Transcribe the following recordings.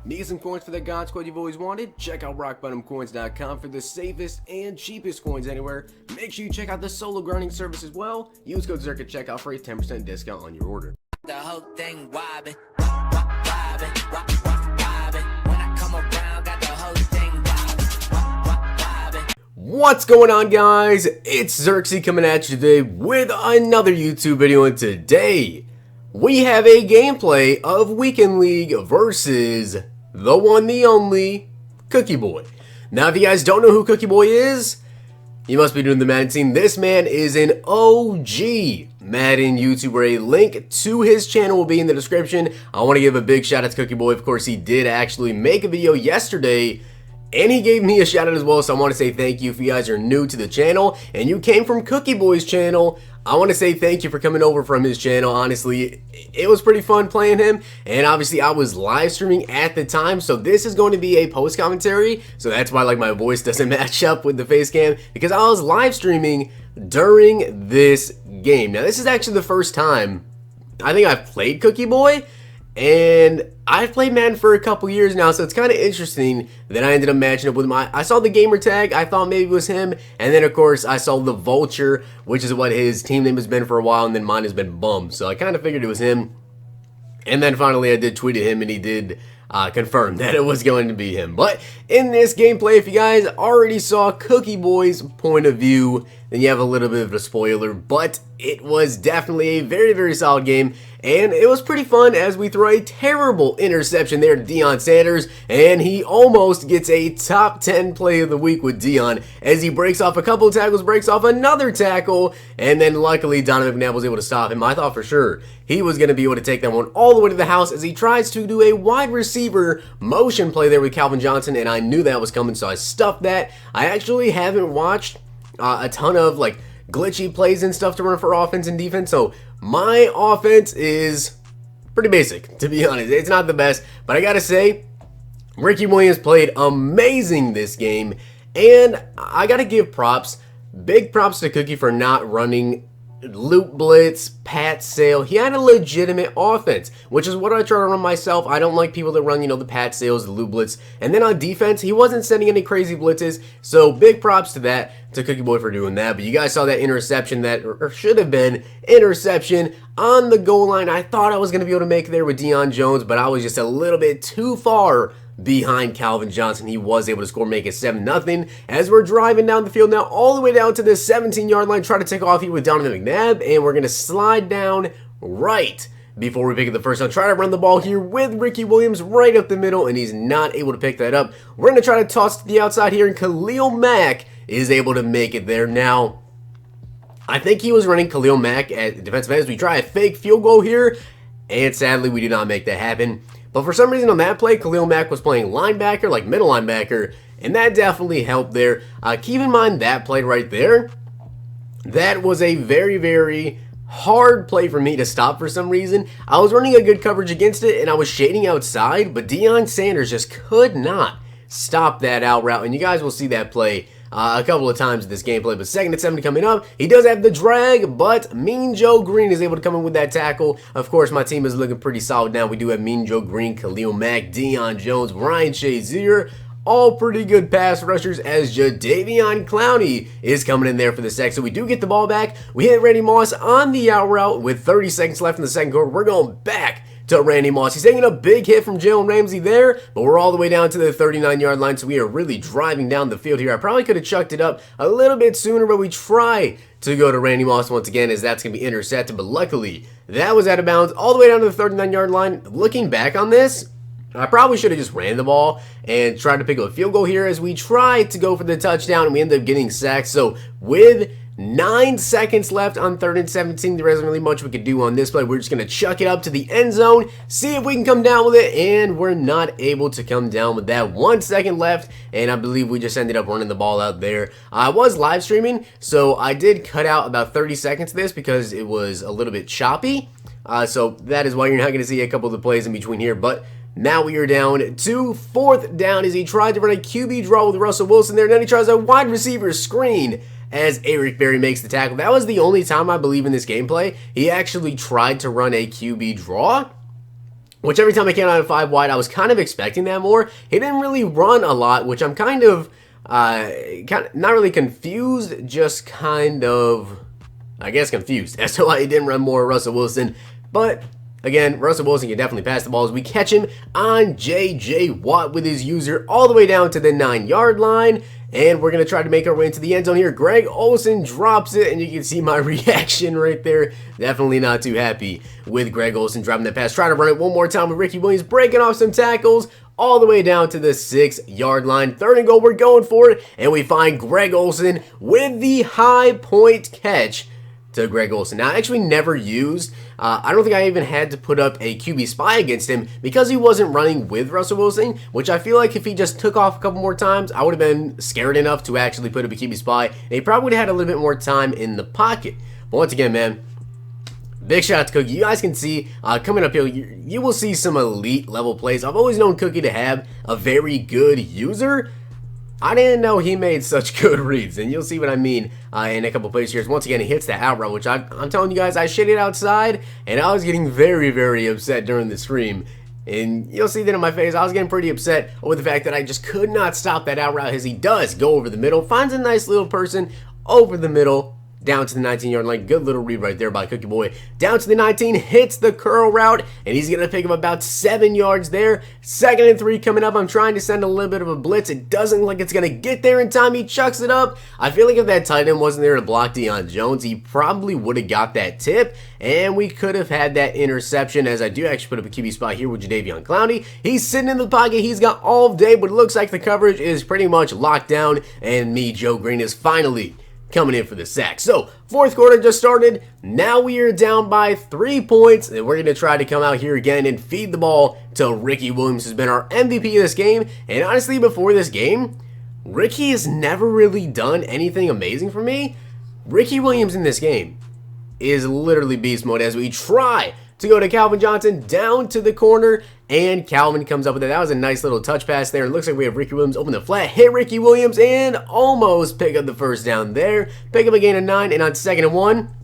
Need some coins for the God Squad you've always wanted? Check out rockbottomcoins.com for the safest and cheapest coins anywhere. Make sure you check out the solo grinding service as well. Use code Zirksee at checkout for a 10% discount on your order. The whole thing wobbin', wobbin', wobbin'. When I come around, got the whole thing wobbin'. What's going on, guys? It's Zirksee coming at you today with another YouTube video, and today we have a gameplay of Weekend League versus the one, the only, Cookie Boy. Now, if you guys don't know who Cookie Boy is, you must be doing the Madden scene. This man is an OG Madden YouTuber. A link to his channel will be in the description. I want to give a big shout out to Cookie Boy. Of course, he did actually make a video yesterday, and he gave me a shout out as well, so I want to say thank you. If you guys are new to the channel and you came from Cookie Boy's channel, I want to say thank you for coming over from his channel. Honestly, it was pretty fun playing him, and obviously I was live streaming at the time, so this is going to be a post commentary, so that's why like my voice doesn't match up with the face cam, because I was live streaming during this game. Now, this is actually the first time I think I've played Cookie Boy, and I've played Madden for a couple years now, so it's kind of interesting that I ended up matching up with him. I saw the gamer tag, I thought maybe it was him, and then of course I saw the Vulture, which is what his team name has been for a while, and then mine has been Bum, so I kind of figured it was him. And then finally I did tweet at him, and he did confirm that it was going to be him. But in this gameplay, if you guys already saw Cookie Boy's point of view, then you have a little bit of a spoiler, but it was definitely a very, very solid game, and it was pretty fun as we throw a terrible interception there to Deion Sanders, and he almost gets a top 10 play of the week with Deion as he breaks off a couple of tackles, breaks off another tackle, and then luckily Donovan McNabb was able to stop him. I thought for sure he was going to be able to take that one all the way to the house as he tries to do a wide receiver motion play there with Calvin Johnson, and I knew that was coming, so I stuffed that. I actually haven't watched a ton of like glitchy plays and stuff to run for offense and defense, so my offense is pretty basic, to be honest. It's not the best, but I gotta say, Ricky Williams played amazing this game, and I gotta give props, big props to Cookie for not running loop blitz, pat sale. He had a legitimate offense, which is what I try to run myself. I don't like people that run, the pat sales, the loop blitz. And then on defense, he wasn't sending any crazy blitzes, so big props to that, to Cookie Boy for doing that. But you guys saw that interception that, or should have been, interception on the goal line. I thought I was going to be able to make it there with Deion Jones, but I was just a little bit too far behind Calvin Johnson. He was able to score, make it 7-0 as we're driving down the field now all the way down to the 17-yard line, try to take off here with Donovan McNabb, and we're going to slide down right before we pick up the first down. Try to run the ball here with Ricky Williams right up the middle, and he's not able to pick that up. We're going to try to toss to the outside here, and Khalil Mack is able to make it there. Now, I think he was running Khalil Mack at defensive end as we try a fake field goal here, and sadly we do not make that happen. But for some reason on that play, Khalil Mack was playing linebacker, like middle linebacker, and that definitely helped there. Keep in mind that play right there, that was a very, very hard play for me to stop for some reason. I was running a good coverage against it, and I was shading outside, but Deion Sanders just could not stop that out route, and you guys will see that play a couple of times in this gameplay. But 2nd and 7 coming up. He does have the drag, but Mean Joe Green is able to come in with that tackle. Of course, my team is looking pretty solid now. We do have Mean Joe Green, Khalil Mack, Deion Jones, Ryan Shazier, all pretty good pass rushers as Jadeveon Clowney is coming in there for the sack. So we do get the ball back. We hit Randy Moss on the out route with 30 seconds left in the second quarter. We're going back to Randy Moss. He's taking a big hit from Jalen Ramsey there, but we're all the way down to the 39-yard line, so we are really driving down the field here. I probably could have chucked it up a little bit sooner, but we try to go to Randy Moss once again as that's going to be intercepted, but luckily that was out of bounds all the way down to the 39-yard line. Looking back on this, I probably should have just ran the ball and tried to pick up a field goal here as we tried to go for the touchdown, and we ended up getting sacked. So with 9 seconds left on 3rd and 17. There isn't really much we could do on this play. We're just going to chuck it up to the end zone, see if we can come down with it, and we're not able to come down with that. 1 second left, and I believe we just ended up running the ball out there. I was live streaming, so I did cut out about 30 seconds of this because it was a little bit choppy. So that is why you're not going to see a couple of the plays in between here, but now we are down to 4th down as he tried to run a QB draw with Russell Wilson there. Then he tries a wide receiver screen as Eric Berry makes the tackle. That was the only time I believe in this gameplay he actually tried to run a QB draw. which every time I came out of 5 wide, I was kind of expecting that more. He didn't really run a lot, which I'm kind of not really confused, just kind of, I guess, confused as to why he didn't run more Russell Wilson. But again, Russell Wilson can definitely pass the ball as we catch him on J.J. Watt with his user all the way down to the 9-yard line. And we're going to try to make our way into the end zone here. Greg Olsen drops it, and you can see my reaction right there. Definitely not too happy with Greg Olsen dropping that pass. Try to run it one more time with Ricky Williams, breaking off some tackles all the way down to the 6-yard line. 3rd and goal, we're going for it, and we find Greg Olsen with the high point catch to Greg Olsen. Now, I actually never used, I don't think I even had to put up a QB spy against him because he wasn't running with Russell Wilson, which I feel like if he just took off a couple more times, I would have been scared enough to actually put up a QB spy, and he probably would have had a little bit more time in the pocket. But once again, man, big shout out to Cookie. You guys can see, coming up here, you will see some elite level plays. I've always known Cookie to have a very good user. I didn't know he made such good reads, and you'll see what I mean in a couple plays here. Once again, he hits that out route, which I'm telling you guys, I shit it outside, and I was getting very, very upset during the stream. And you'll see that in my face. I was getting pretty upset over the fact that I just could not stop that out route as he does go over the middle, finds a nice little person over the middle, down to the 19-yard line. Good little read right there by Cookie Boy. Down to the 19, hits the curl route, and he's going to pick up about 7 yards there. 2nd and 3 coming up. I'm trying to send a little bit of a blitz. It doesn't look like it's going to get there in time. He chucks it up. I feel like if that tight end wasn't there to block Deion Jones, he probably would have got that tip, and we could have had that interception, as I do actually put up a QB spot here with Jadeveon Clowney. He's sitting in the pocket. He's got all day, but it looks like the coverage is pretty much locked down, and me, Joe Green, is finally coming in for the sack. So, 4th quarter just started. Now we are down by 3 points, and we're going to try to come out here again and feed the ball to Ricky Williams, who's been our MVP of this game. And honestly, before this game, Ricky has never really done anything amazing for me. Ricky Williams in this game is literally beast mode as we try to go to Calvin Johnson down to the corner, and Calvin comes up with it. That was a nice little touch pass there. It looks like we have Ricky Williams open the flat, hit Ricky Williams, and almost pick up the first down there. Pick up a gain of 9, and on 2nd and 1,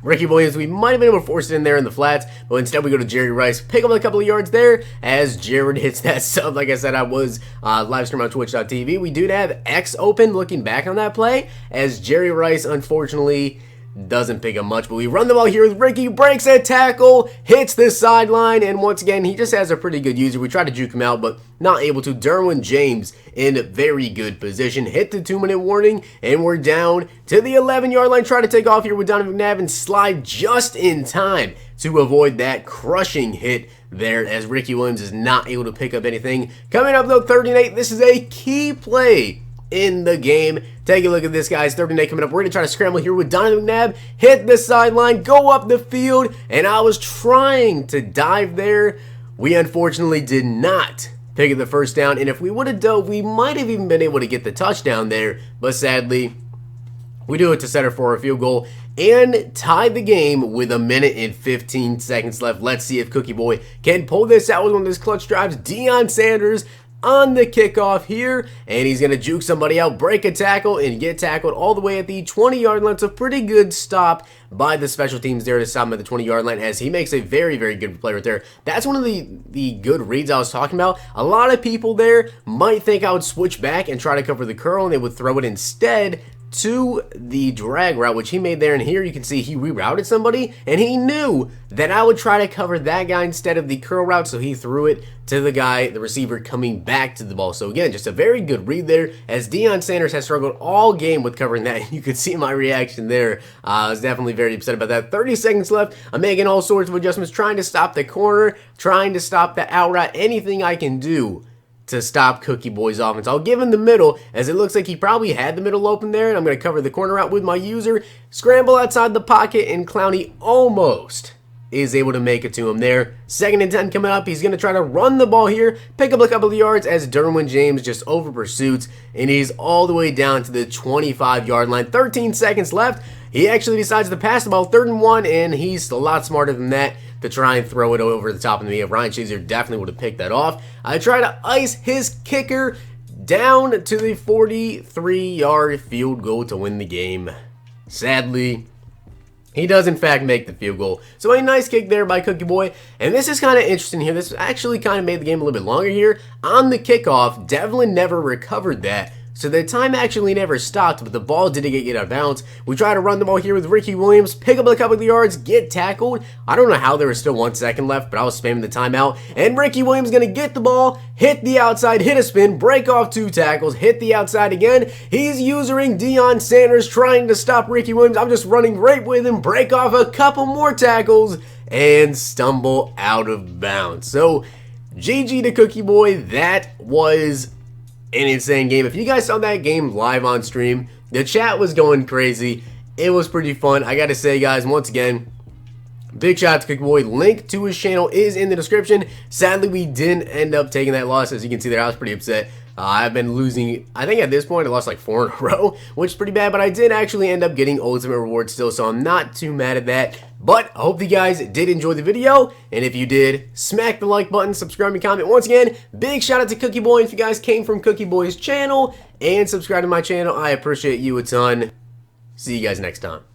Ricky Williams, we might have been able to force it in there in the flats, but instead we go to Jerry Rice, pick up a couple of yards there as Jared hits that sub. Like I said, I was live stream on twitch.tv. We do have X open looking back on that play as Jerry Rice, unfortunately, doesn't pick up much, but we run the ball here with Ricky, breaks that tackle, hits the sideline, and once again, he just has a pretty good user. We try to juke him out, but not able to. Derwin James in very good position, hit the 2-minute warning, and we're down to the 11-yard line. Try to take off here with Donovan McNabb and slide just in time to avoid that crushing hit there as Ricky Williams is not able to pick up anything. Coming up though, 3rd and 8, this is a key play in the game. Take a look at this, guys. 3rd and 8 coming up. We're going to try to scramble here with Donovan McNabb. Hit the sideline, go up the field, and I was trying to dive there. We unfortunately did not pick up the first down, and if we would have dove, we might have even been able to get the touchdown there, but sadly, we do it to center for a field goal and tie the game with 1 minute and 15 seconds left. Let's see if Cookie Boy can pull this out with one of those clutch drives. Deion Sanders on the kickoff here, and he's going to juke somebody out, break a tackle, and get tackled all the way at the 20-yard line. It's a pretty good stop by the special teams there to stop him at the 20-yard line as he makes a very, very good play right there. That's one of the good reads I was talking about. A lot of people there might think I would switch back and try to cover the curl, and they would throw it instead to the drag route, which he made there. And here you can see he rerouted somebody, and he knew that I would try to cover that guy instead of the curl route, so he threw it to the guy, the receiver, coming back to the ball. So again, just a very good read there, as Deion Sanders has struggled all game with covering that. You could see my reaction there. I was definitely very upset about that. 30 seconds left. I'm making all sorts of adjustments, trying to stop the corner, trying to stop the out route, anything I can do to stop Cookie Boy's offense. I'll give him the middle, as it looks like he probably had the middle open there, and I'm going to cover the corner out with my user, scramble outside the pocket, and Clowney almost is able to make it to him there. 2nd and 10 coming up. He's going to try to run the ball here, pick up a couple of yards as Derwin James just over pursuits, and he's all the way down to the 25-yard line. 13 seconds left. He actually decides to pass the ball, 3rd and 1, and he's a lot smarter than that to try and throw it over the top of me. Ryan Shazier definitely would have picked that off. I try to ice his kicker down to the 43-yard field goal to win the game. Sadly, He does, in fact, make the field goal. So a nice kick there by Cookie Boy. And this is kind of interesting here. This actually kind of made the game a little bit longer here. On the kickoff, Devlin never recovered that. So the time actually never stopped, but the ball did get out of bounds. We try to run the ball here with Ricky Williams, pick up a couple of yards, get tackled. I don't know how there was still 1 second left, but I was spamming the timeout. And Ricky Williams going to get the ball, hit the outside, hit a spin, break off 2 tackles, hit the outside again. He's using Deion Sanders, trying to stop Ricky Williams. I'm just running right with him, break off a couple more tackles, and stumble out of bounds. So, GG to Cookie Boy. That was an insane game. If you guys saw that game live on stream, the chat was going crazy. It was pretty fun. I gotta say, guys, once again, big shout out to Cookie Boy. Link to his channel is in the description. Sadly, we didn't end up taking that loss. As you can see there, I was pretty upset. I've been losing, I think at this point I lost like 4 in a row, which is pretty bad, but I did actually end up getting ultimate rewards still, so I'm not too mad at that. But I hope you guys did enjoy the video, and if you did, smack the like button, subscribe and comment. Once again, big shout out to Cookie Boy. If you guys came from Cookie Boy's channel and subscribe to my channel, I appreciate you a ton. See you guys next time.